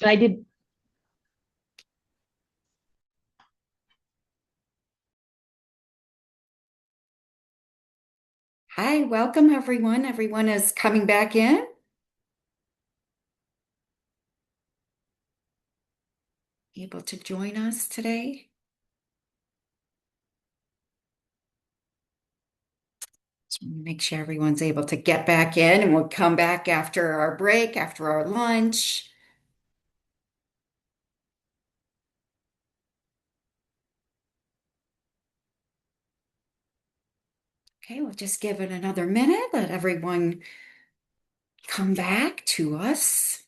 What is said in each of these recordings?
And I did. Hi, welcome everyone. Everyone is coming back in, able to join us today. Just want to make sure everyone's able to get back in, and we'll come back after our break, after our lunch. Okay, we'll just give it another minute, let everyone come back to us.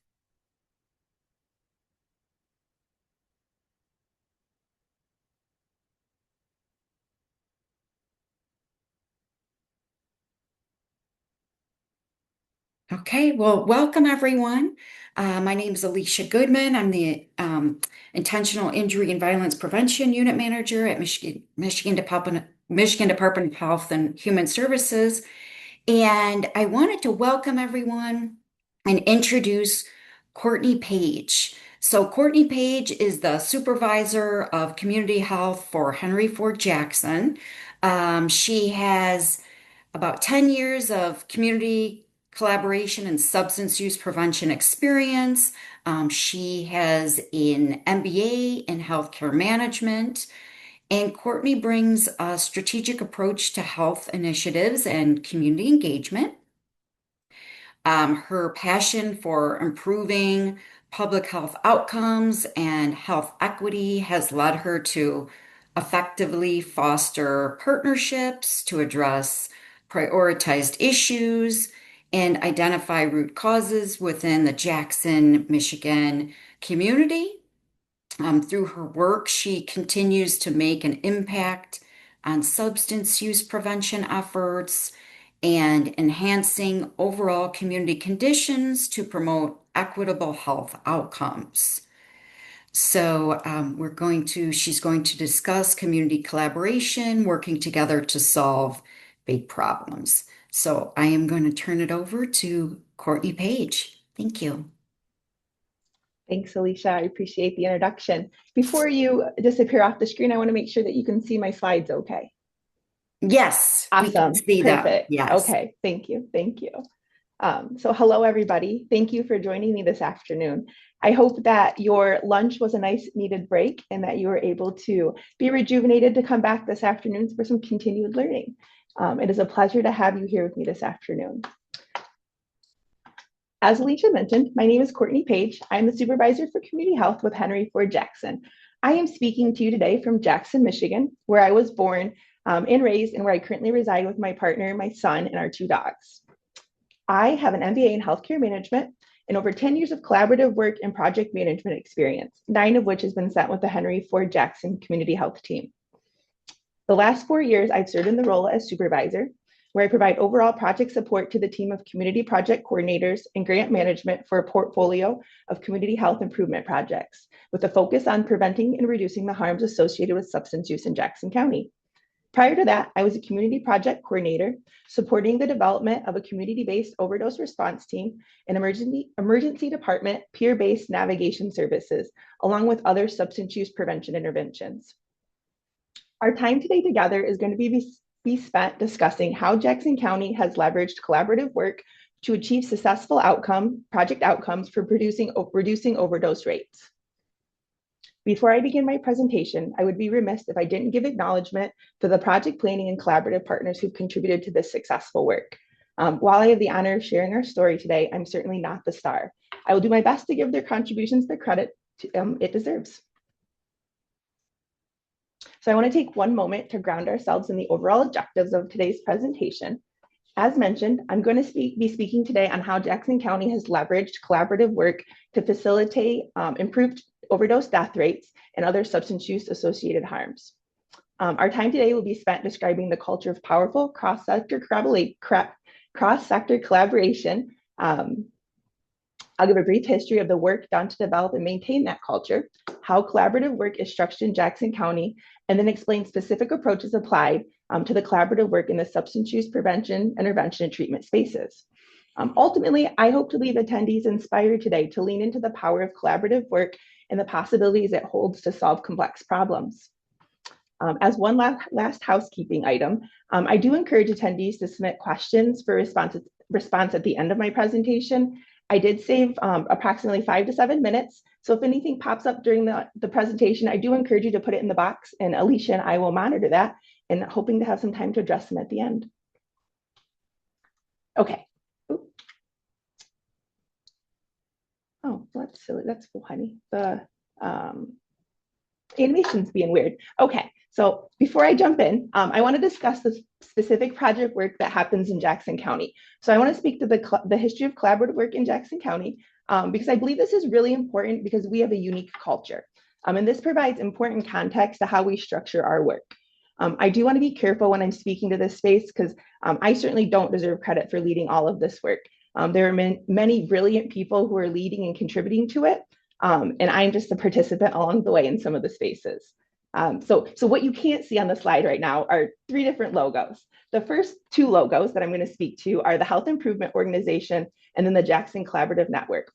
Okay, well, welcome everyone. My name is Alicia Goodman. I'm the Intentional Injury and Violence Prevention Unit Manager at Michigan Department of Health and Human Services. And I wanted to welcome everyone and introduce Courtney Page. So Courtney Page is the supervisor of community health for Henry Ford Jackson. She has about 10 years of community collaboration and substance use prevention experience. She has an MBA in healthcare management. And Courtney brings a strategic approach to health initiatives and community engagement. Her passion for improving public health outcomes and health equity has led her to effectively foster partnerships to address prioritized issues and identify root causes within the Jackson, Michigan community. Through her work, she continues to make an impact on substance use prevention efforts and enhancing overall community conditions to promote equitable health outcomes. So, she's going to discuss community collaboration, working together to solve big problems. So, I am going to turn it over to Courtney Page. Thank you. Thanks, Alicia. I appreciate the introduction. Before you disappear off the screen, I want to make sure that you can see my slides okay. Yes, we can Awesome. see them. Perfect. Yes. Okay. Thank you. Thank you. So hello, everybody. Thank you for joining me this afternoon. I hope that your lunch was a nice needed break and that you were able to be rejuvenated to come back this afternoon for some continued learning. It is a pleasure to have you here with me this afternoon. As Alicia mentioned, my name is Courtney Page. I'm the supervisor for community health with Henry Ford Jackson. I am speaking to you today from Jackson, Michigan, where I was born and raised and where I currently reside with my partner, my son, and our 2 dogs. I have an MBA in healthcare management and over 10 years of collaborative work and project management experience, 9 of which has been spent with the Henry Ford Jackson Community Health Team. The last 4 years, I've served in the role as supervisor, where I provide overall project support to the team of community project coordinators and grant management for a portfolio of community health improvement projects, with a focus on preventing and reducing the harms associated with substance use in Jackson County. Prior to that, I was a community project coordinator, supporting the development of a community-based overdose response team and emergency department peer-based navigation services, along with other substance use prevention interventions. Our time today together is going to be spent discussing how Jackson County has leveraged collaborative work to achieve successful project outcomes for reducing overdose rates. Before I begin my presentation, I would be remiss if I didn't give acknowledgement to the project planning and collaborative partners who've contributed to this successful work. While I have the honor of sharing our story today, I'm certainly not the star. I will do my best to give their contributions the credit it deserves. So I want to take one moment to ground ourselves in the overall objectives of today's presentation. As mentioned, I'm going to be speaking today on how Jackson County has leveraged collaborative work to facilitate improved overdose death rates and other substance use associated harms. Our time today will be spent describing the culture of powerful cross-sector collaboration. I'll give a brief history of the work done to develop and maintain that culture, how collaborative work is structured in Jackson County, and then explain specific approaches applied to the collaborative work in the substance use prevention, intervention, and treatment spaces. Ultimately, I hope to leave attendees inspired today to lean into the power of collaborative work and the possibilities it holds to solve complex problems. As one last housekeeping item, I do encourage attendees to submit questions for response at the end of my presentation. I did save approximately 5 to 7 minutes. So if anything pops up during the presentation, I do encourage you to put it in the box, and Alicia and I will monitor that, and hoping to have some time to address them at the end. Okay. Ooh. Oh, that's silly. That's funny. The animation's being weird. Okay. So before I jump in, I want to discuss the specific project work that happens in Jackson County. So I want to speak to the history of collaborative work in Jackson County because I believe this is really important because we have a unique culture. And this provides important context to how we structure our work. I do want to be careful when I'm speaking to this space because I certainly don't deserve credit for leading all of this work. There are many brilliant people who are leading and contributing to it. And I'm just a participant along the way in some of the spaces. So what you can't see on the slide right now are 3 different logos. The first 2 logos that I'm going to speak to are the Health Improvement Organization and then the Jackson Collaborative Network.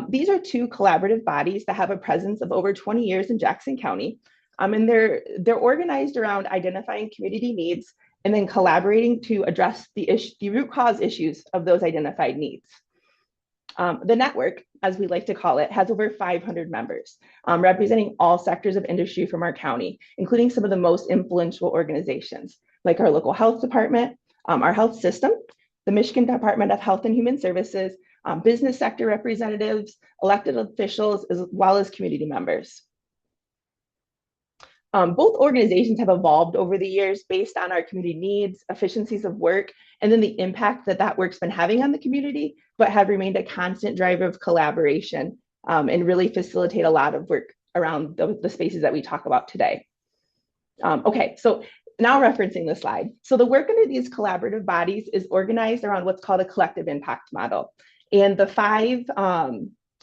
These are 2 collaborative bodies that have a presence of over 20 years in Jackson County. And they're organized around identifying community needs and then collaborating to address the root cause issues of those identified needs. The network, as we like to call it, has over 500 members, representing all sectors of industry from our county, including some of the most influential organizations, like our local health department, our health system, the Michigan Department of Health and Human Services, business sector representatives, elected officials, as well as community members. Both organizations have evolved over the years based on our community needs, efficiencies of work, and then the impact that work's been having on the community, but have remained a constant driver of collaboration and really facilitate a lot of work around the spaces that we talk about today. Okay, so now referencing the slide. So the work under these collaborative bodies is organized around what's called a collective impact model. And the 5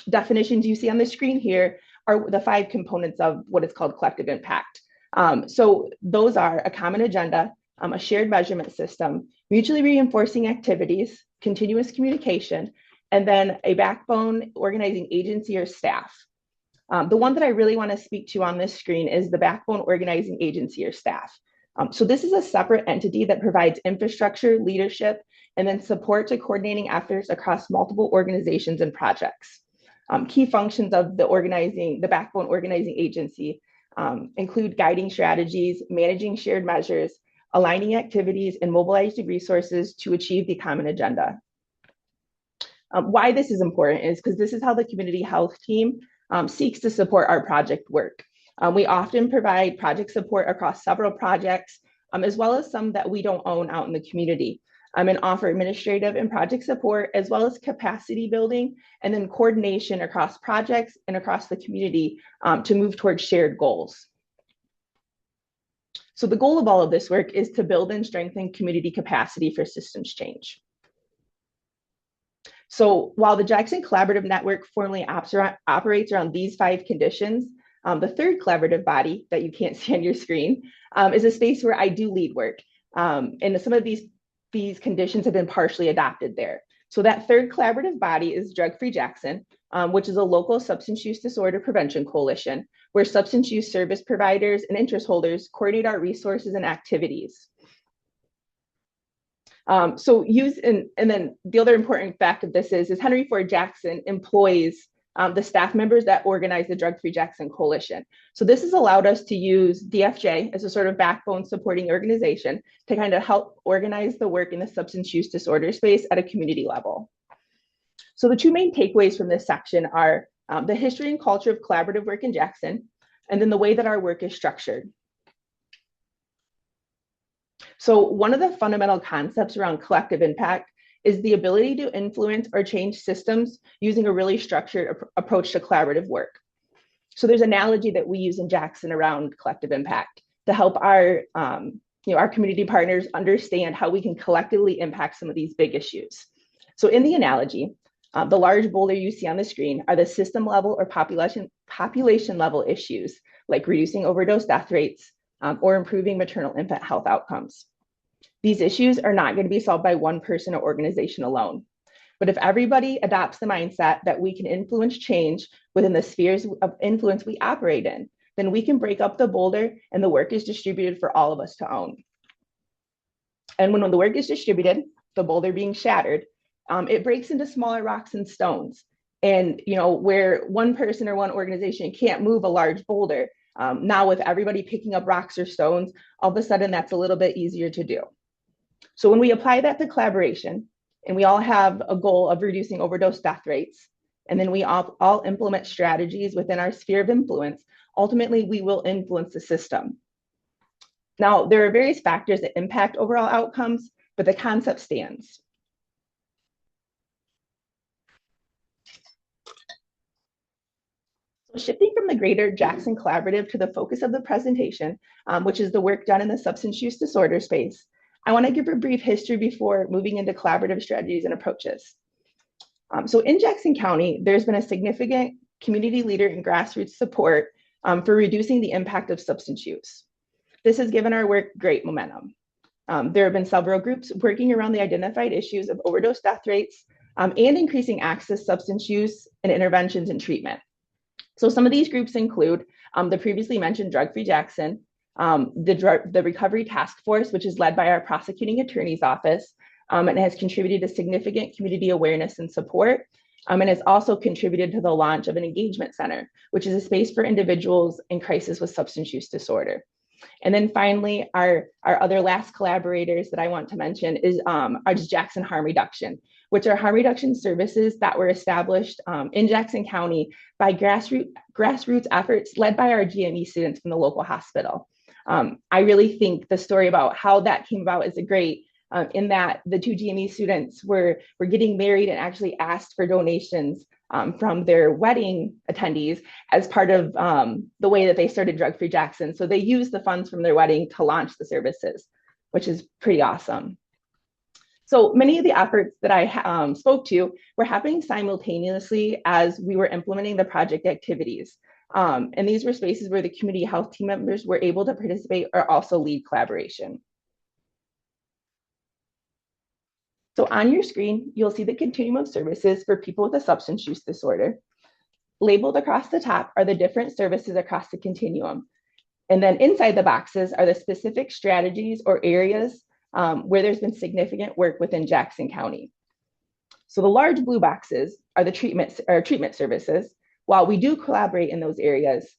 definitions you see on the screen here are the 5 components of what is called collective impact. So those are a common agenda, a shared measurement system, mutually reinforcing activities, continuous communication, and then a backbone organizing agency or staff. The one that I really want to speak to on this screen is the backbone organizing agency or staff. So this is a separate entity that provides infrastructure, leadership, and then support to coordinating efforts across multiple organizations and projects. Key functions of the backbone organizing agency include guiding strategies, managing shared measures, aligning activities, and mobilizing resources to achieve the common agenda. Why this is important is because this is how the community health team seeks to support our project work. We often provide project support across several projects, as well as some that we don't own out in the community. And offer administrative and project support, as well as capacity building, and then coordination across projects and across the community to move towards shared goals. So the goal of all of this work is to build and strengthen community capacity for systems change. So while the Jackson Collaborative Network formally operates around these 5 conditions, the third collaborative body that you can't see on your screen is a space where I do lead work. And some of these conditions have been partially adopted there. So that third collaborative body is Drug Free Jackson, which is a local substance use disorder prevention coalition, where substance use service providers and interest holders coordinate our resources and activities. And then the other important fact of this is Henry Ford Jackson employs the staff members that organize the Drug Free Jackson Coalition. So this has allowed us to use DFJ as a sort of backbone supporting organization to kind of help organize the work in the substance use disorder space at a community level. So the 2 main takeaways from this section are the history and culture of collaborative work in Jackson, and then the way that our work is structured. So one of the fundamental concepts around collective impact is the ability to influence or change systems using a really structured approach to collaborative work. So there's an analogy that we use in Jackson around collective impact to help our community partners understand how we can collectively impact some of these big issues. So in the analogy, the large boulder you see on the screen are the system level or population level issues, like reducing overdose death rates or improving maternal infant health outcomes. These issues are not going to be solved by one person or organization alone. But if everybody adopts the mindset that we can influence change within the spheres of influence we operate in, then we can break up the boulder and the work is distributed for all of us to own. And when the work is distributed, the boulder being shattered, it breaks into smaller rocks and stones. And where one person or one organization can't move a large boulder, now with everybody picking up rocks or stones, all of a sudden that's a little bit easier to do. So when we apply that to collaboration, and we all have a goal of reducing overdose death rates, and then we all implement strategies within our sphere of influence, ultimately we will influence the system. Now, there are various factors that impact overall outcomes, but the concept stands. So shifting from the greater Jackson Collaborative to the focus of the presentation, which is the work done in the substance use disorder space, I want to give a brief history before moving into collaborative strategies and approaches. So in Jackson County, there's been a significant community leader and grassroots support for reducing the impact of substance use. This has given our work great momentum. There have been several groups working around the identified issues of overdose death rates and increasing access, substance use, and interventions and treatment. So some of these groups include the previously mentioned Drug Free Jackson, the Recovery Task Force, which is led by our prosecuting attorney's office, and has contributed to significant community awareness and support, and has also contributed to the launch of an engagement center, which is a space for individuals in crisis with substance use disorder. And then finally, our other last collaborators that I want to mention is Jackson Harm Reduction, which are harm reduction services that were established in Jackson County by grassroots efforts led by our GME students from the local hospital. I really think the story about how that came about is a great, in that the two GME students were getting married and actually asked for donations from their wedding attendees as part of the way that they started Drug Free Jackson. So they used the funds from their wedding to launch the services, which is pretty awesome. So many of the efforts that I spoke to were happening simultaneously as we were implementing the project activities. And these were spaces where the community health team members were able to participate or also lead collaboration. So on your screen, you'll see the continuum of services for people with a substance use disorder. Labeled across the top are the different services across the continuum. And then inside the boxes are the specific strategies or areas where there's been significant work within Jackson County. So the large blue boxes are the treatment services. While we do collaborate in those areas,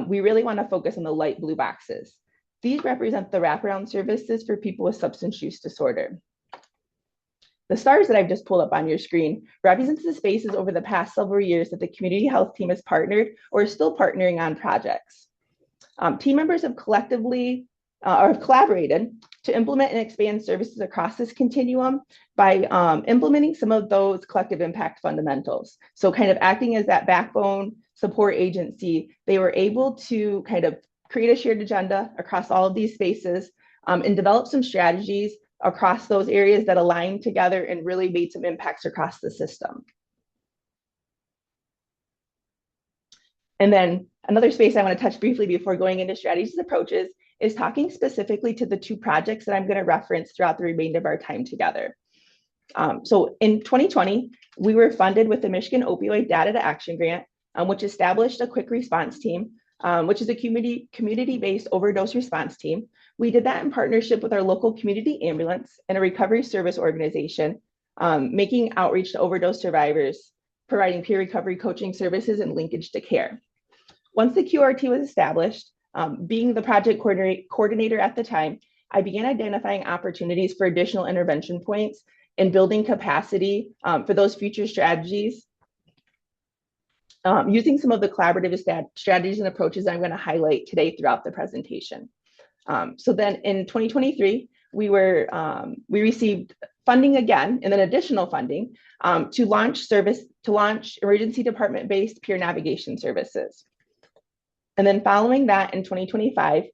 we really want to focus on the light blue boxes. These represent the wraparound services for people with substance use disorder. The stars that I've just pulled up on your screen represents the spaces over the past several years that the community health team has partnered or is still partnering on projects. Team members have collectively or have collaborated to implement and expand services across this continuum by implementing some of those collective impact fundamentals. So kind of acting as that backbone support agency, they were able to kind of create a shared agenda across all of these spaces and develop some strategies across those areas that align together and really made some impacts across the system. And then another space I want to touch briefly before going into strategies and approaches is talking specifically to the two projects that I'm going to reference throughout the remainder of our time together. So in 2020, we were funded with the Michigan Opioid Data to Action Grant, which established a quick response team, which is a community-based overdose response team. We did that in partnership with our local community ambulance and a recovery service organization, making outreach to overdose survivors, providing peer recovery coaching services and linkage to care. Once the QRT was established, being the project coordinator at the time, I began identifying opportunities for additional intervention points and building capacity for those future strategies, using some of the collaborative strategies and approaches I'm going to highlight today throughout the presentation. So then in 2023, we received funding again, and then additional funding to launch emergency department-based peer navigation services. And then following that in 2025,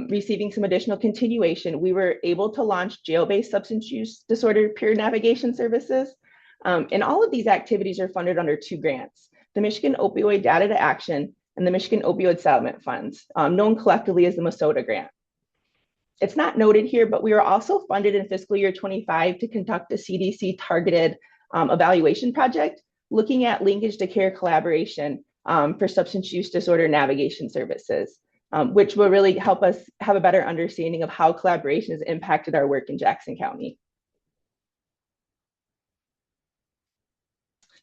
receiving some additional continuation, we were able to launch jail-based substance use disorder peer navigation services. And all of these activities are funded under two grants, the Michigan Opioid Data to Action and the Michigan Opioid Settlement Funds, known collectively as the MASOTA grant. It's not noted here, but we were also funded in fiscal year 25 to conduct a CDC targeted evaluation project looking at linkage to care collaboration for substance use disorder navigation services, which will really help us have a better understanding of how collaboration has impacted our work in Jackson County.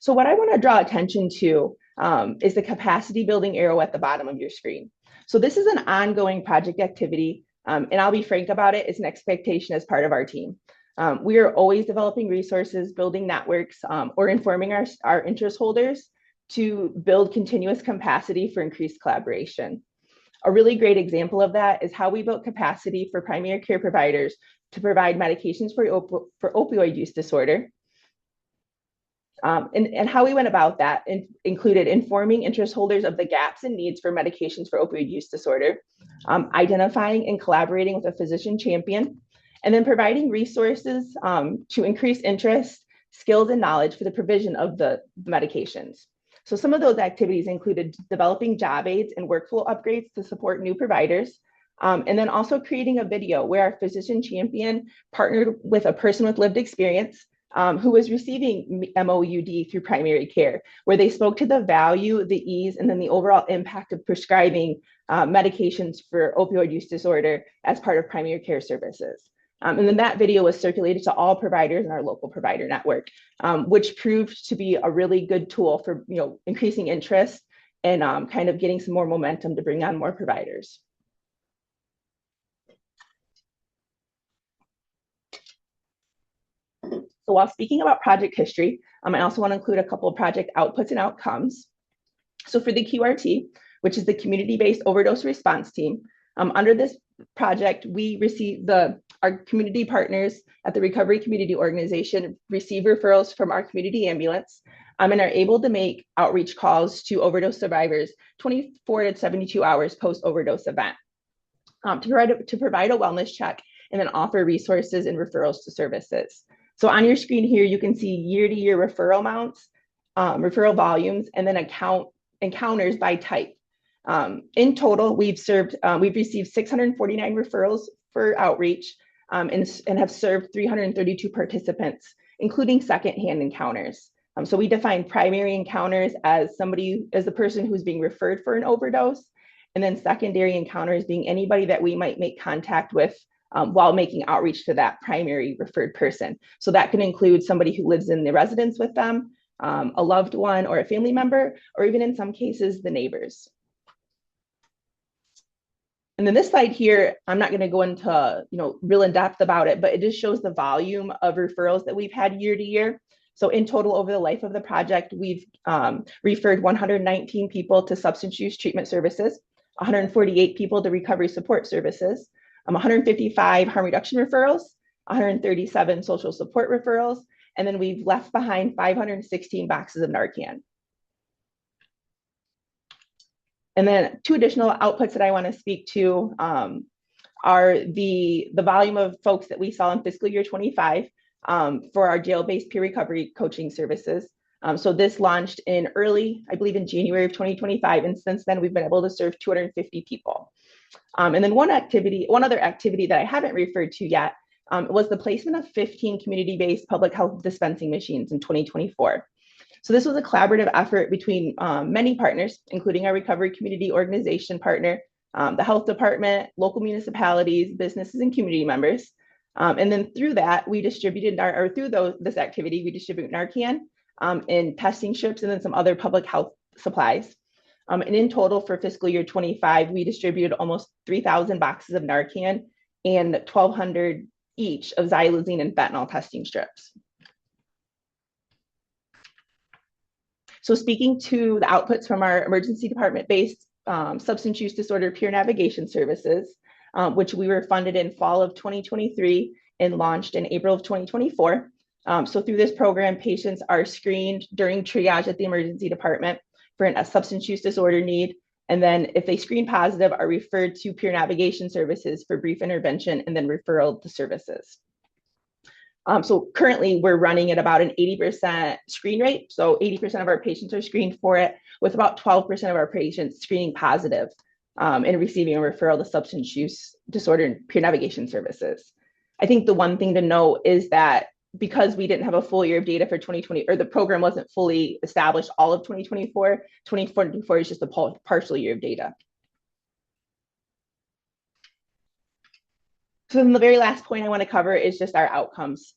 So what I want to draw attention to is the capacity building arrow at the bottom of your screen. So this is an ongoing project activity, and I'll be frank about it, it's an expectation as part of our team. We are always developing resources, building networks, or informing our interest holders to build continuous capacity for increased collaboration. A really great example of that is how we built capacity for primary care providers to provide medications for opioid use disorder. And how we went about that included informing interest holders of the gaps and needs for medications for opioid use disorder, identifying and collaborating with a physician champion, and then providing resources to increase interest, skills, and knowledge for the provision of the medications. So some of those activities included developing job aids and workflow upgrades to support new providers, and then also creating a video where our physician champion partnered with a person with lived experience who was receiving MOUD through primary care, where they spoke to the value, the ease, and then the overall impact of prescribing medications for opioid use disorder as part of primary care services. And then that video was circulated to all providers in our local provider network, which proved to be a really good tool for increasing interest and kind of getting some more momentum to bring on more providers. So while speaking about project history, I also want to include a couple of project outputs and outcomes. So for the QRT, which is the Community-Based Overdose Response Team, under this project, we received our community partners at the Recovery Community Organization receive referrals from our community ambulance and are able to make outreach calls to overdose survivors 24 to 72 hours post-overdose event to provide a wellness check and then offer resources and referrals to services. So on your screen here, you can see year-to-year referral amounts, referral volumes, and then encounters by type. In total, we've received 649 referrals for outreach and have served 332 participants, including secondhand encounters. So we define primary encounters as the person who's being referred for an overdose, and then secondary encounters being anybody that we might make contact with while making outreach to that primary referred person. So that can include somebody who lives in the residence with them, a loved one or a family member, or even in some cases, the neighbors. And then this slide here, I'm not going to go into real in depth about it, but it just shows the volume of referrals that we've had year to year. So in total, over the life of the project, we've referred 119 people to substance use treatment services, 148 people to recovery support services, 155 harm reduction referrals, 137 social support referrals, and then we've left behind 516 boxes of Narcan. And then two additional outputs that I want to speak to are the volume of folks that we saw in fiscal year 25 for our jail-based peer recovery coaching services. So this launched I believe in January of 2025, and since then we've been able to serve 250 people. And then one other activity that I haven't referred to yet was the placement of 15 community-based public health dispensing machines in 2024. So this was a collaborative effort between many partners, including our recovery community organization partner, the health department, local municipalities, businesses, and community members. And then through that, we distributed this activity, we distribute Narcan and testing strips and then some other public health supplies. And in total for fiscal year 25, we distributed almost 3,000 boxes of Narcan and 1,200 each of xylazine and fentanyl testing strips. So speaking to the outputs from our emergency department-based substance use disorder peer navigation services, which we were funded in fall of 2023 and launched in April of 2024. So through this program, patients are screened during triage at the emergency department for a substance use disorder need. And then if they screen positive, are referred to peer navigation services for brief intervention and then referral to services. So currently we're running at about an 80% screen rate. So 80% of our patients are screened for it, with about 12% of our patients screening positive and receiving a referral to substance use disorder and peer navigation services. I think the one thing to note is that because we didn't have a full year of data for 2020, or the program wasn't fully established all of 2024. 2024 is just a partial year of data. So then the very last point I want to cover is just our outcomes.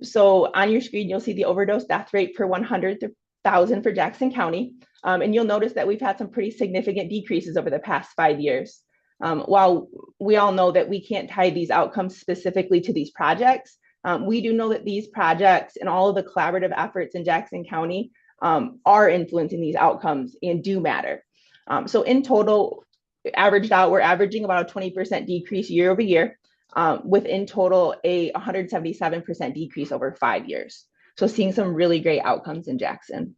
So on your screen, you'll see the overdose death rate per 100,000 for Jackson County. And you'll notice that we've had some pretty significant decreases over the past 5 years. While we all know that we can't tie these outcomes specifically to these projects, we do know that these projects and all of the collaborative efforts in Jackson County are influencing these outcomes and do matter. So in total, averaged out, we're averaging about a 20% decrease year over year, with in total a 177% decrease over 5 years. So seeing some really great outcomes in Jackson.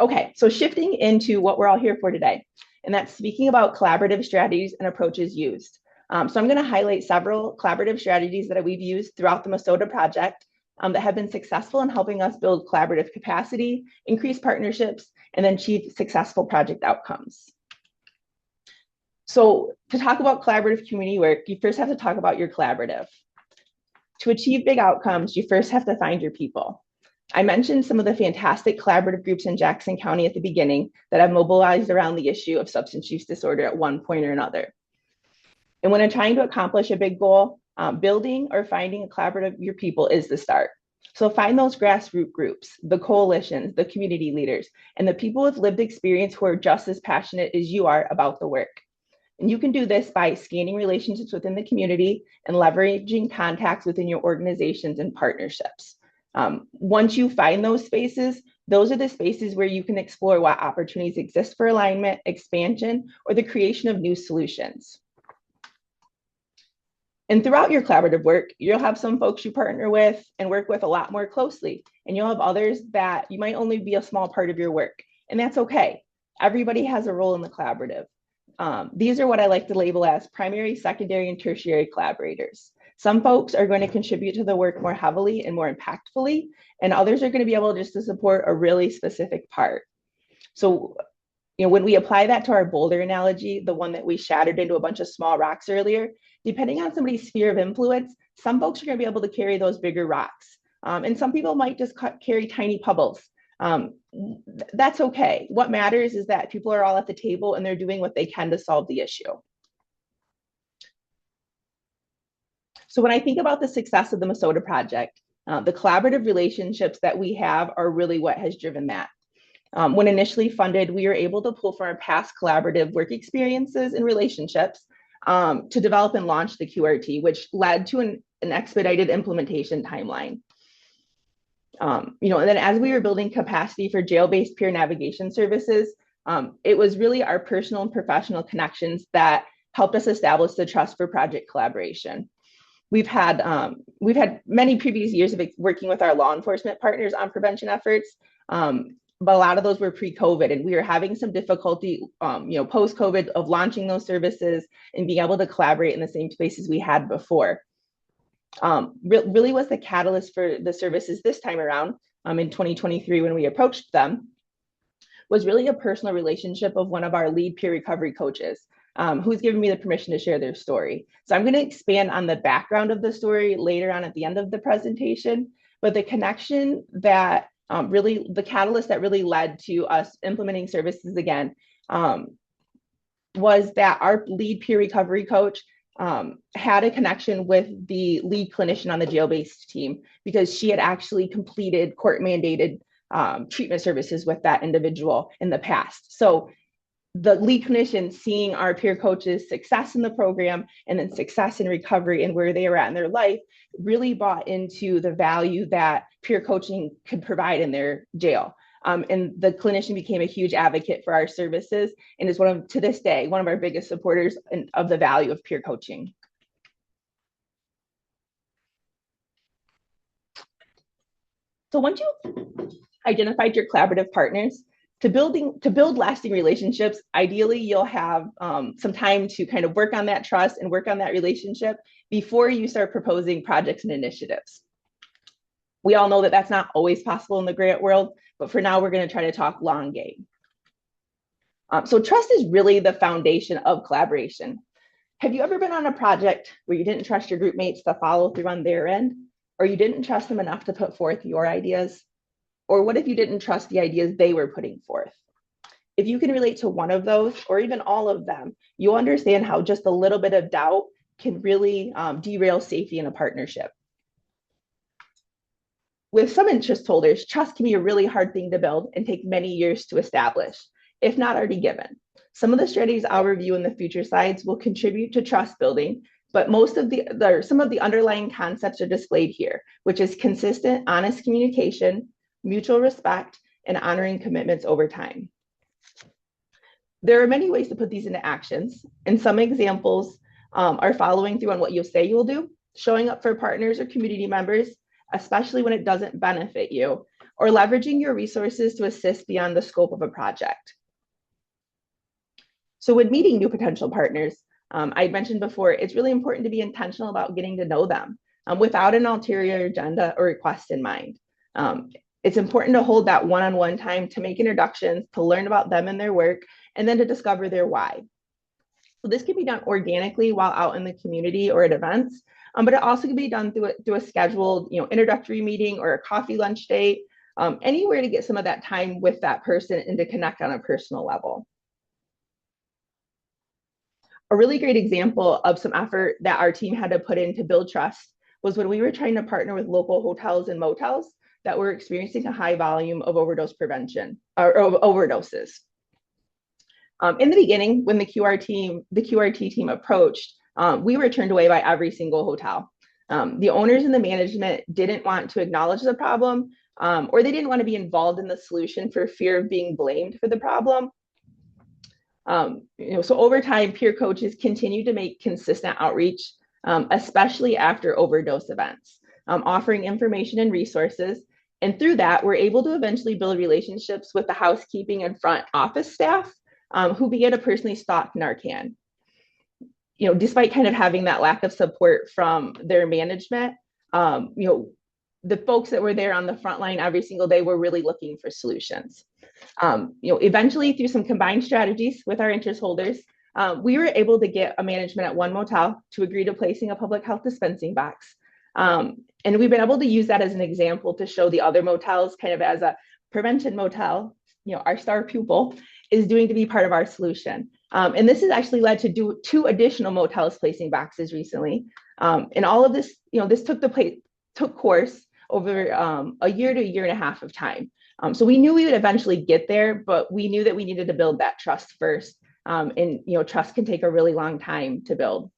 Okay, so shifting into what we're all here for today, and that's speaking about collaborative strategies and approaches used. So I'm going to highlight several collaborative strategies that we've used throughout the Masota project that have been successful in helping us build collaborative capacity, increase partnerships, and then achieve successful project outcomes. So to talk about collaborative community work, you first have to talk about your collaborative. To achieve big outcomes, you first have to find your people. I mentioned some of the fantastic collaborative groups in Jackson County at the beginning that have mobilized around the issue of substance use disorder at one point or another. And when I'm trying to accomplish a big goal, building or finding a collaborative your people is the start. So find those grassroots groups, the coalitions, the community leaders, and the people with lived experience who are just as passionate as you are about the work. And you can do this by scanning relationships within the community and leveraging contacts within your organizations and partnerships. Once you find those spaces, those are the spaces where you can explore what opportunities exist for alignment, expansion, or the creation of new solutions. And throughout your collaborative work, you'll have some folks you partner with and work with a lot more closely. And you'll have others that you might only be a small part of your work. And that's okay. Everybody has a role in the collaborative. These are what I like to label as primary, secondary, and tertiary collaborators. Some folks are going to contribute to the work more heavily and more impactfully, and others are going to be able just to support a really specific part. So, when we apply that to our boulder analogy, the one that we shattered into a bunch of small rocks earlier, depending on somebody's sphere of influence, some folks are going to be able to carry those bigger rocks. And some people might just carry tiny pebbles. That's okay. What matters is that people are all at the table and they're doing what they can to solve the issue. So when I think about the success of the Masota project, the collaborative relationships that we have are really what has driven that. When initially funded, we were able to pull from our past collaborative work experiences and relationships to develop and launch the QRT, which led to an expedited implementation timeline. And then as we were building capacity for jail-based peer navigation services, it was really our personal and professional connections that helped us establish the trust for project collaboration. We've had many previous years of working with our law enforcement partners on prevention efforts, but a lot of those were pre-COVID, and we were having some difficulty, post-COVID of launching those services and being able to collaborate in the same spaces we had before. Really was the catalyst for the services this time around in 2023 when we approached them was really a personal relationship of one of our lead peer recovery coaches who's given me the permission to share their story. So I'm going to expand on the background of the story later on at the end of the presentation, but the connection that the catalyst that really led to us implementing services again was that our lead peer recovery coach had a connection with the lead clinician on the jail-based team because she had actually completed court-mandated treatment services with that individual in the past. So the lead clinician seeing our peer coaches' success in the program and then success in recovery and where they were at in their life really bought into the value that peer coaching could provide in their jail. And the clinician became a huge advocate for our services and is to this day, one of our biggest supporters of the value of peer coaching. So once you've identified your collaborative partners, to build lasting relationships, ideally you'll have some time to kind of work on that trust and work on that relationship before you start proposing projects and initiatives. We all know that that's not always possible in the grant world, but for now we're going to try to talk long game. So trust is really the foundation of collaboration. Have you ever been on a project where you didn't trust your group mates to follow through on their end, or you didn't trust them enough to put forth your ideas? Or what if you didn't trust the ideas they were putting forth? If you can relate to one of those, or even all of them, you'll understand how just a little bit of doubt can really derail safety in a partnership. With some interest holders, trust can be a really hard thing to build and take many years to establish, if not already given. Some of the strategies I'll review in the future slides will contribute to trust building, but some of the underlying concepts are displayed here, which is consistent, honest communication, mutual respect, and honoring commitments over time. There are many ways to put these into actions, and some examples are following through on what you'll say you'll do, showing up for partners or community members, especially when it doesn't benefit you, or leveraging your resources to assist beyond the scope of a project. So when meeting new potential partners, I mentioned before, it's really important to be intentional about getting to know them without an ulterior agenda or request in mind. It's important to hold that one-on-one time to make introductions, to learn about them and their work, and then to discover their why. So this can be done organically while out in the community or at events, but it also can be done through a scheduled, introductory meeting or a coffee lunch date, anywhere to get some of that time with that person and to connect on a personal level. A really great example of some effort that our team had to put in to build trust was when we were trying to partner with local hotels and motels that were experiencing a high volume of overdose prevention or overdoses. In the beginning, when the QRT team approached, we were turned away by every single hotel. The owners and the management didn't want to acknowledge the problem, or they didn't want to be involved in the solution for fear of being blamed for the problem. So over time, peer coaches continue to make consistent outreach, especially after overdose events, offering information and resources. And through that, we're able to eventually build relationships with the housekeeping and front office staff who began to personally stock Narcan. Despite kind of having that lack of support from their management, the folks that were there on the front line every single day were really looking for solutions. Eventually, through some combined strategies with our interest holders, we were able to get a management at one motel to agree to placing a public health dispensing box. And we've been able to use that as an example to show the other motels kind of as a prevention motel, our star pupil is doing to be part of our solution. And this has actually led to two additional motels placing boxes recently. And all of this, this took course over a year to a year and a half of time. So we knew we would eventually get there, but we knew that we needed to build that trust first. And trust can take a really long time to build.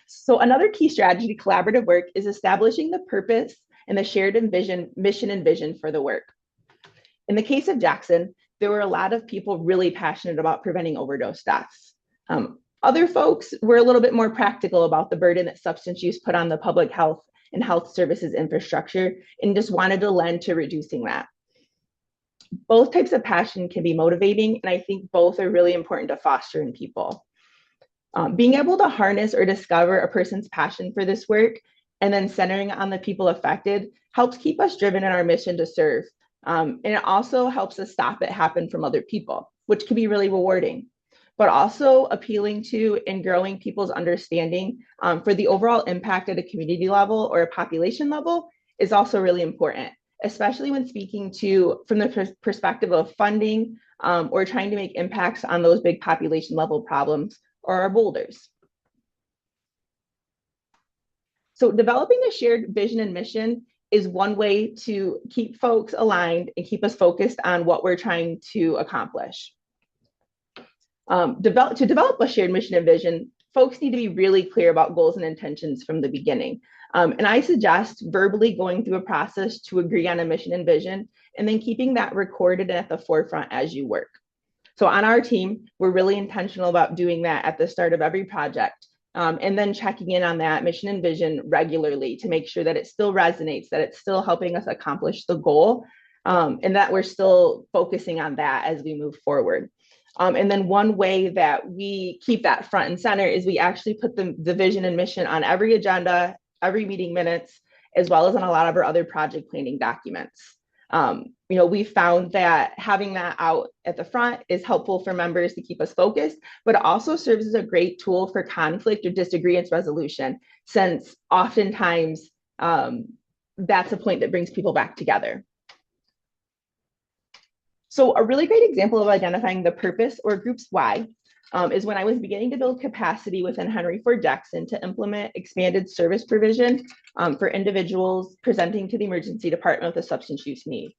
So another key strategy to collaborative work is establishing the purpose and the shared mission and vision for the work. In the case of Jackson, there were a lot of people really passionate about preventing overdose deaths. Other folks were a little bit more practical about the burden that substance use put on the public health and health services infrastructure and just wanted to lend to reducing that. Both types of passion can be motivating, and I think both are really important to foster in people. Being able to harness or discover a person's passion for this work and then centering on the people affected helps keep us driven in our mission to serve. And it also helps us stop it happen from other people, which can be really rewarding, but also appealing to and growing people's understanding for the overall impact at a community level or a population level is also really important, especially when speaking from the perspective of funding or trying to make impacts on those big population level problems or our boulders. So developing a shared vision and mission is one way to keep folks aligned and keep us focused on what we're trying to accomplish. To develop a shared mission and vision, folks need to be really clear about goals and intentions from the beginning. And I suggest verbally going through a process to agree on a mission and vision, and then keeping that recorded at the forefront as you work. So on our team, we're really intentional about doing that at the start of every project, and then checking in on that mission and vision regularly to make sure that it still resonates, that it's still helping us accomplish the goal, and that we're still focusing on that as we move forward. And then one way that we keep that front and center is we actually put the vision and mission on every agenda, every meeting minutes, as well as on a lot of our other project planning documents. We found that having that out at the front is helpful for members to keep us focused, but it also serves as a great tool for conflict or disagreement resolution, since oftentimes that's a point that brings people back together. So a really great example of identifying the purpose or group's why is when I was beginning to build capacity within Henry Ford Jackson to implement expanded service provision for individuals presenting to the emergency department with a substance use need.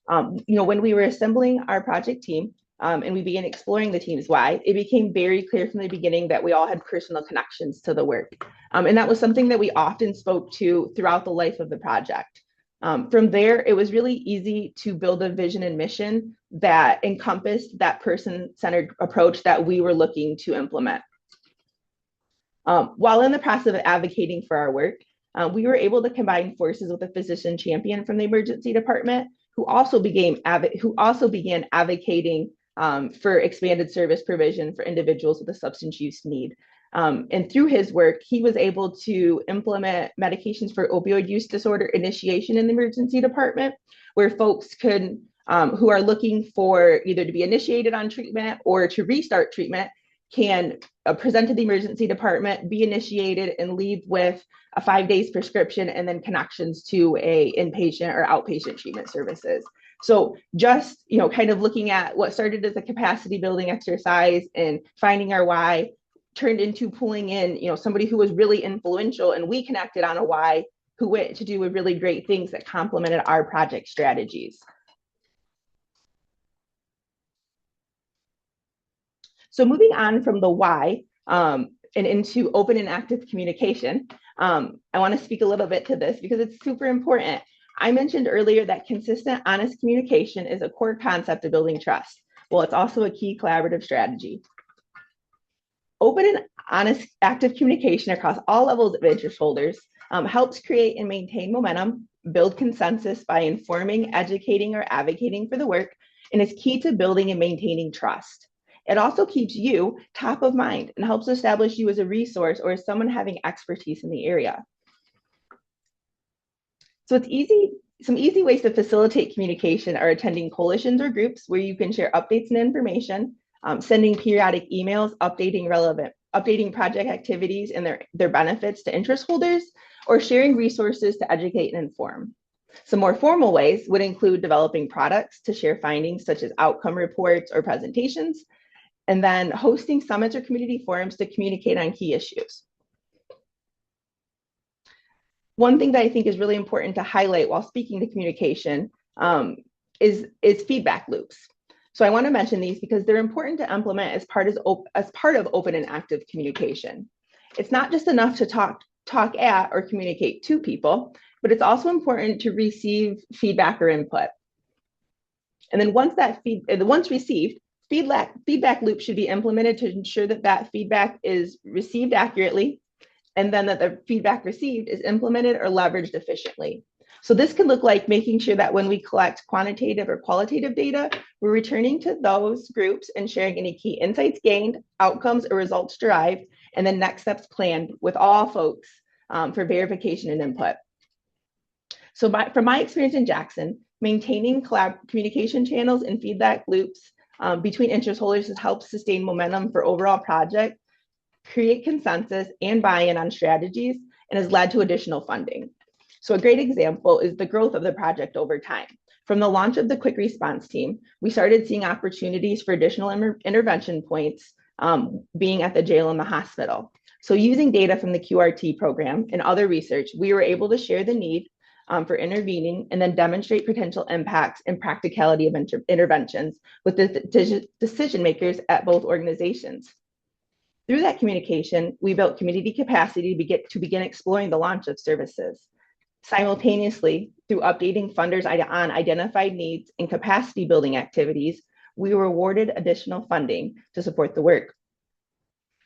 When we were assembling our project team and we began exploring the team's why, it became very clear from the beginning that we all had personal connections to the work. And that was something that we often spoke to throughout the life of the project. From there, it was really easy to build a vision and mission that encompassed that person-centered approach that we were looking to implement. While in the process of advocating for our work, we were able to combine forces with a physician champion from the emergency department who also began advocating for expanded service provision for individuals with a substance use need. And through his work, he was able to implement medications for opioid use disorder initiation in the emergency department, where folks could, who are looking for either to be initiated on treatment or to restart treatment, can present to the emergency department, be initiated, and leave with a 5 days prescription and then connections to a inpatient or outpatient treatment services. So just, kind of looking at what started as a capacity building exercise and finding our why turned into pulling in, somebody who was really influential, and we connected on a why, who went to do really great things that complemented our project strategies. So moving on from the why and into open and active communication, I want to speak a little bit to this because it's super important. I mentioned earlier that consistent, honest communication is a core concept of building trust. Well, it's also a key collaborative strategy. Open and honest, active communication across all levels of interest holders helps create and maintain momentum, build consensus by informing, educating, or advocating for the work, and is key to building and maintaining trust. It also keeps you top of mind and helps establish you as a resource or as someone having expertise in the area. So some easy ways to facilitate communication are attending coalitions or groups where you can share updates and information, sending periodic emails, updating project activities and their benefits to interest holders, or sharing resources to educate and inform. Some more formal ways would include developing products to share findings such as outcome reports or presentations, and then hosting summits or community forums to communicate on key issues. One thing that I think is really important to highlight while speaking to communication is feedback loops. So I want to mention these because they're important to implement as part of open and active communication. It's not just enough to talk at or communicate to people, but it's also important to receive feedback or input. And then once received, feedback loop should be implemented to ensure that feedback is received accurately, and then that the feedback received is implemented or leveraged efficiently. So this could look like making sure that when we collect quantitative or qualitative data, we're returning to those groups and sharing any key insights gained, outcomes or results derived, and then next steps planned with all folks for verification and input. So from my experience in Jackson, maintaining communication channels and feedback loops between interest holders has helped sustain momentum for overall project, create consensus and buy-in on strategies, and has led to additional funding. So a great example is the growth of the project over time. From the launch of the quick response team, we started seeing opportunities for additional intervention points being at the jail and the hospital. So using data from the QRT program and other research, we were able to share the need for intervening and then demonstrate potential impacts and practicality of interventions with the decision makers at both organizations. Through that communication, we built community capacity to begin exploring the launch of services. Simultaneously, through updating funders on identified needs and capacity building activities, we were awarded additional funding to support the work.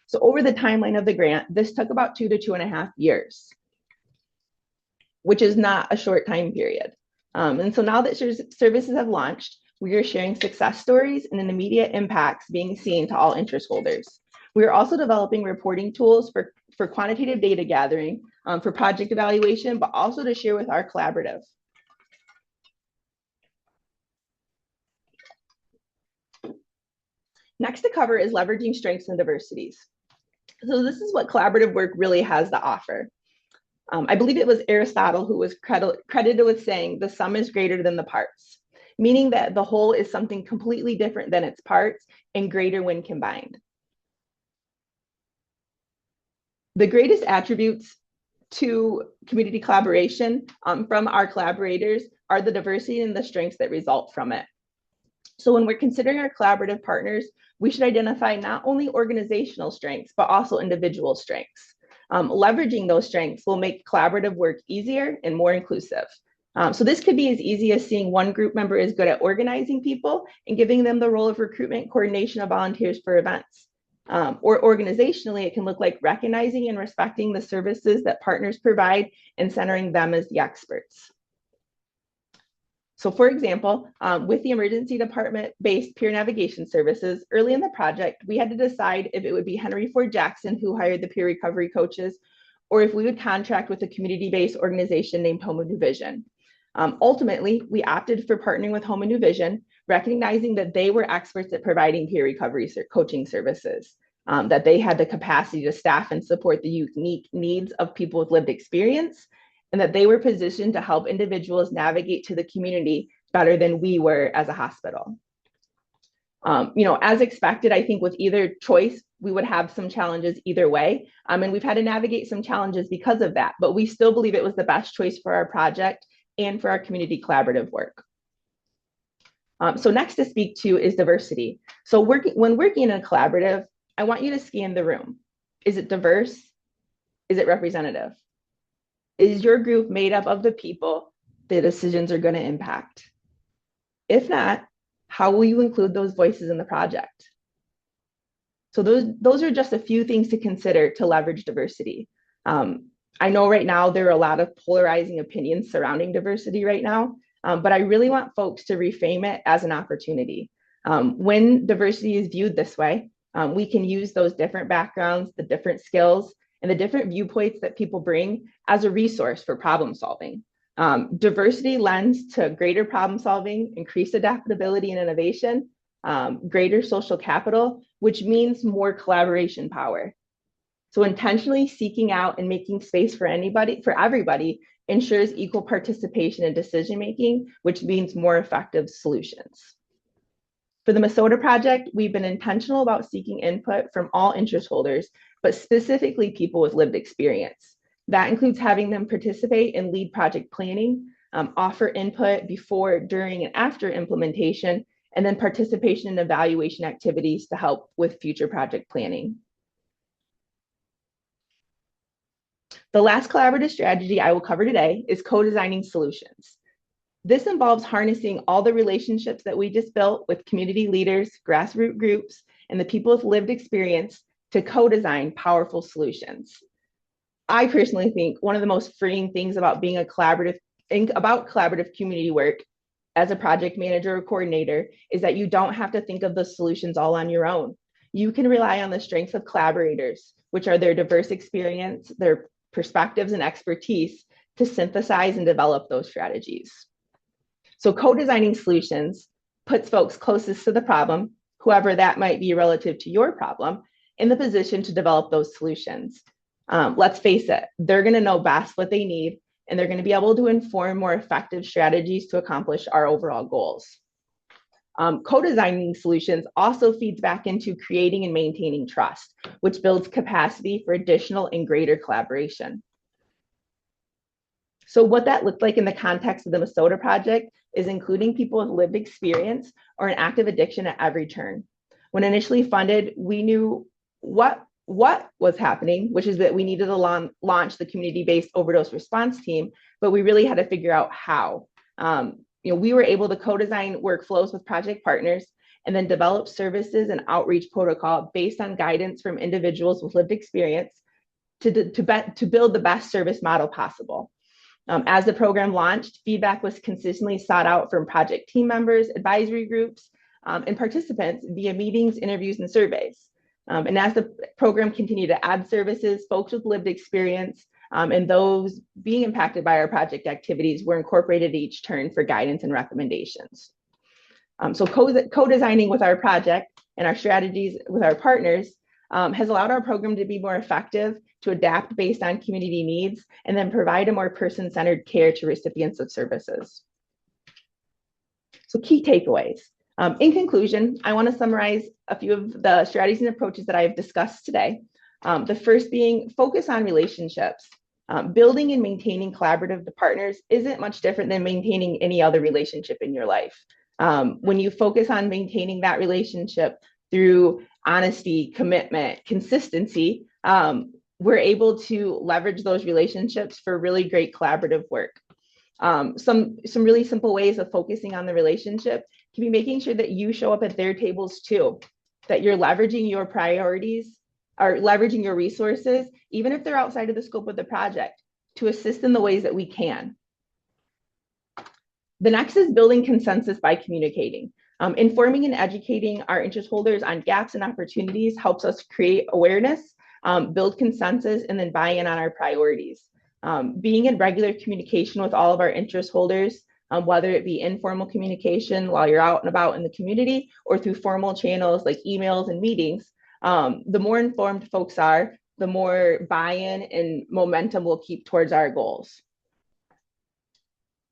So over the timeline of the grant, this took about 2 to 2.5 years, which is not a short time period. And so now that services have launched, we are sharing success stories and an immediate impacts being seen to all interest holders. We are also developing reporting tools for quantitative data gathering, for project evaluation, but also to share with our collaborative. Next to cover is leveraging strengths and diversities. So this is what collaborative work really has to offer. I believe it was Aristotle who was credited with saying the sum is greater than the parts, meaning that the whole is something completely different than its parts and greater when combined. The greatest attributes to community collaboration from our collaborators are the diversity and the strengths that result from it. So when we're considering our collaborative partners, we should identify not only organizational strengths, but also individual strengths. Leveraging those strengths will make collaborative work easier and more inclusive. So this could be as easy as seeing one group member is good at organizing people and giving them the role of recruitment, coordination of volunteers for events. Or organizationally, it can look like recognizing and respecting the services that partners provide and centering them as the experts. So for example, with the emergency department-based peer navigation services, early in the project, we had to decide if it would be Henry Ford Jackson who hired the peer recovery coaches, or if we would contract with a community-based organization named Home of New Vision. Ultimately, we opted for partnering with Home of New Vision, recognizing that they were experts at providing peer recovery coaching services, that they had the capacity to staff and support the unique needs of people with lived experience, and that they were positioned to help individuals navigate to the community better than we were as a hospital. As expected, I think with either choice, we would have some challenges either way. And we've had to navigate some challenges because of that, but we still believe it was the best choice for our project and for our community collaborative work. So next to speak to is diversity. So when working in a collaborative, I want you to scan the room. Is it diverse? Is it representative? Is your group made up of the people the decisions are going to impact? If not, how will you include those voices in the project? So those are just a few things to consider to leverage diversity. I know right now there are a lot of polarizing opinions surrounding diversity right now, but I really want folks to reframe it as an opportunity. When diversity is viewed this way, we can use those different backgrounds, the different skills, and the different viewpoints that people bring as a resource for problem solving. Diversity lends to greater problem solving, increased adaptability and innovation, greater social capital, which means more collaboration power. So intentionally seeking out and making space for everybody ensures equal participation in decision-making, which means more effective solutions. For the Masota project, we've been intentional about seeking input from all interest holders, but specifically people with lived experience. That includes having them participate in lead project planning, offer input before, during, and after implementation, and then participation in evaluation activities to help with future project planning. The last collaborative strategy I will cover today is co-designing solutions. This involves harnessing all the relationships that we just built with community leaders, grassroots groups, and the people with lived experience to co-design powerful solutions. I personally think one of the most freeing things about being collaborative community work as a project manager or coordinator is that you don't have to think of the solutions all on your own. You can rely on the strengths of collaborators, which are their diverse experience, their perspectives and expertise to synthesize and develop those strategies. So co-designing solutions puts folks closest to the problem, whoever that might be relative to your problem, in the position to develop those solutions. Let's face it, they're going to know best what they need, and they're going to be able to inform more effective strategies to accomplish our overall goals. Co-designing solutions also feeds back into creating and maintaining trust, which builds capacity for additional and greater collaboration. So what that looked like in the context of the Masota project is including people with lived experience or an active addiction at every turn. When initially funded, we knew what was happening, which is that we needed to launch the community-based overdose response team, but we really had to figure out how. We were able to co-design workflows with project partners and then develop services and outreach protocol based on guidance from individuals with lived experience to build the best service model possible. As the program launched, feedback was consistently sought out from project team members, advisory groups, and participants via meetings, interviews, and surveys. And as the program continued to add services, folks with lived experience and those being impacted by our project activities were incorporated each turn for guidance and recommendations. So co-designing with our project and our strategies with our partners has allowed our program to be more effective, to adapt based on community needs, and then provide a more person-centered care to recipients of services. So key takeaways. In conclusion, I want to summarize a few of the strategies and approaches that I've discussed today. The first being focus on relationships. Building and maintaining collaborative partners isn't much different than maintaining any other relationship in your life. When you focus on maintaining that relationship through honesty, commitment, consistency, we're able to leverage those relationships for really great collaborative work. Some really simple ways of focusing on the relationship can be making sure that you show up at their tables too, that you're leveraging your priorities or leveraging your resources, even if they're outside of the scope of the project, to assist in the ways that we can. The next is building consensus by communicating. Informing and educating our interest holders on gaps and opportunities helps us create awareness, build consensus, and then buy in on our priorities. Being in regular communication with all of our interest holders, whether it be informal communication while you're out and about in the community or through formal channels like emails and meetings, the more informed folks are, the more buy-in and momentum we'll keep towards our goals.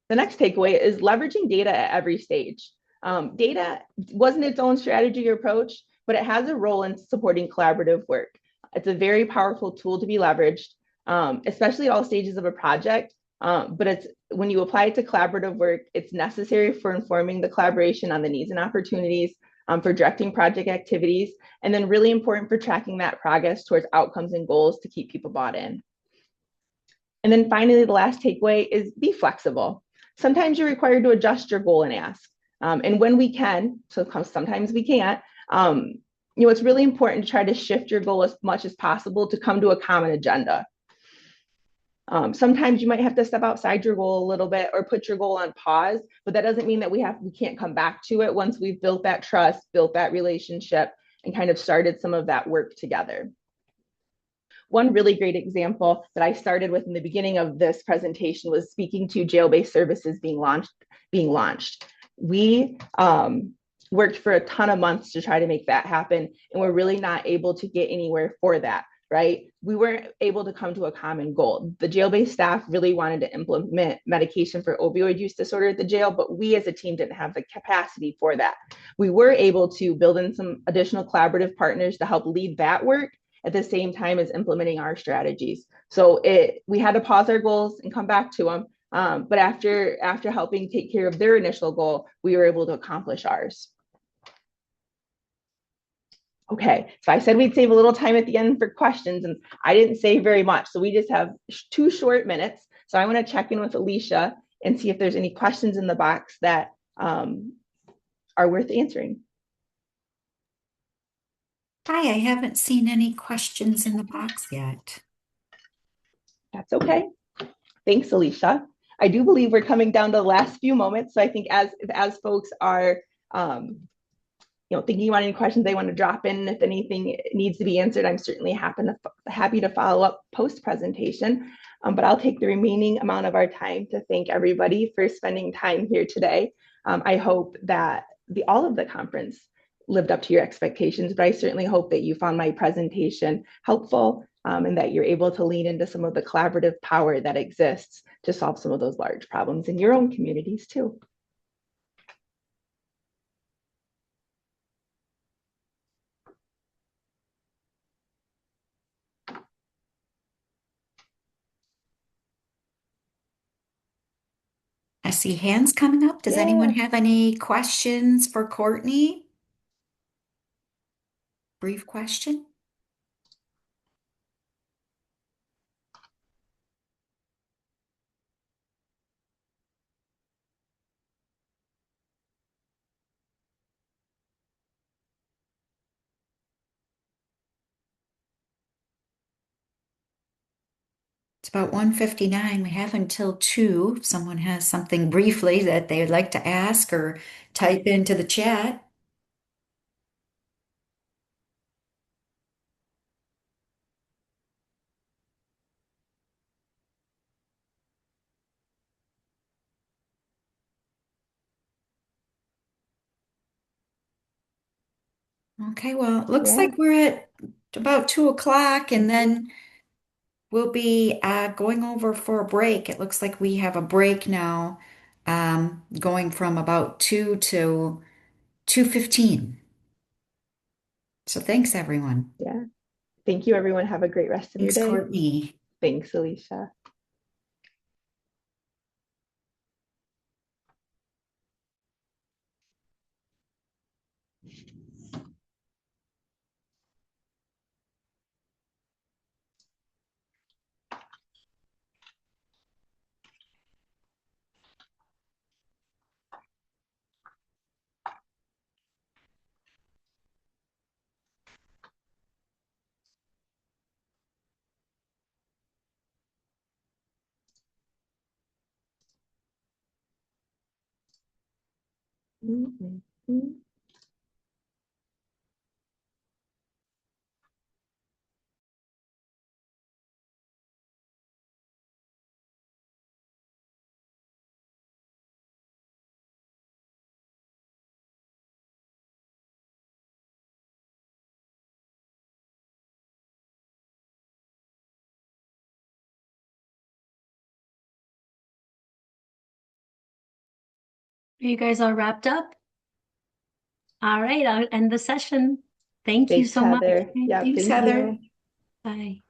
The next takeaway is leveraging data at every stage. Data wasn't its own strategy or approach, but it has a role in supporting collaborative work. It's a very powerful tool to be leveraged, especially at all stages of a project. But it's when you apply it to collaborative work, it's necessary for informing the collaboration on the needs and opportunities, for directing project activities, and then really important for tracking that progress towards outcomes and goals to keep people bought in. And then finally, the last takeaway is be flexible. Sometimes you're required to adjust your goal and ask. And when we can, so sometimes we can't, it's really important to try to shift your goal as much as possible to come to a common agenda. Sometimes you might have to step outside your goal a little bit or put your goal on pause, but that doesn't mean that we can't come back to it once we've built that trust, built that relationship, and kind of started some of that work together. One really great example that I started with in the beginning of this presentation was speaking to jail-based services being launched. We worked for a ton of months to try to make that happen, and we're really not able to get anywhere for that. Right? We weren't able to come to a common goal. The jail-based staff really wanted to implement medication for opioid use disorder at the jail, but we as a team didn't have the capacity for that. We were able to build in some additional collaborative partners to help lead that work at the same time as implementing our strategies. So we had to pause our goals and come back to them. But after helping take care of their initial goal, we were able to accomplish ours. Okay, so I said we'd save a little time at the end for questions, and I didn't say very much. So we just have 2 short minutes. So I want to check in with Alicia and see if there's any questions in the box that are worth answering. Hi, I haven't seen any questions in the box yet. That's okay. Thanks, Alicia. I do believe we're coming down to the last few moments. So I think as folks are thinking about any questions they want to drop in, if anything needs to be answered, I'm certainly happy to follow up post-presentation. But I'll take the remaining amount of our time to thank everybody for spending time here today. I hope that all of the conference lived up to your expectations, but I certainly hope that you found my presentation helpful and that you're able to lean into some of the collaborative power that exists to solve some of those large problems in your own communities too. I see hands coming up. Does anyone have any questions for Courtney? Brief question. It's about 1:59. We have until 2. If someone has something briefly that they would like to ask or type into the chat. Okay, well, it looks Yeah, like we're at about 2 o'clock, and then we'll be going over for a break. It looks like we have a break now, going from about 2 to 2:15. So thanks, everyone. yeah. Thank you, everyone. Have a great rest of your Thanks, day. Courtney. Thanks, Alicia. Mm, mm. Are you guys all wrapped up? All right, I'll end the session. Thank you Thanks, so much. Heather. Yeah, Thanks, thank Heather. you. Bye.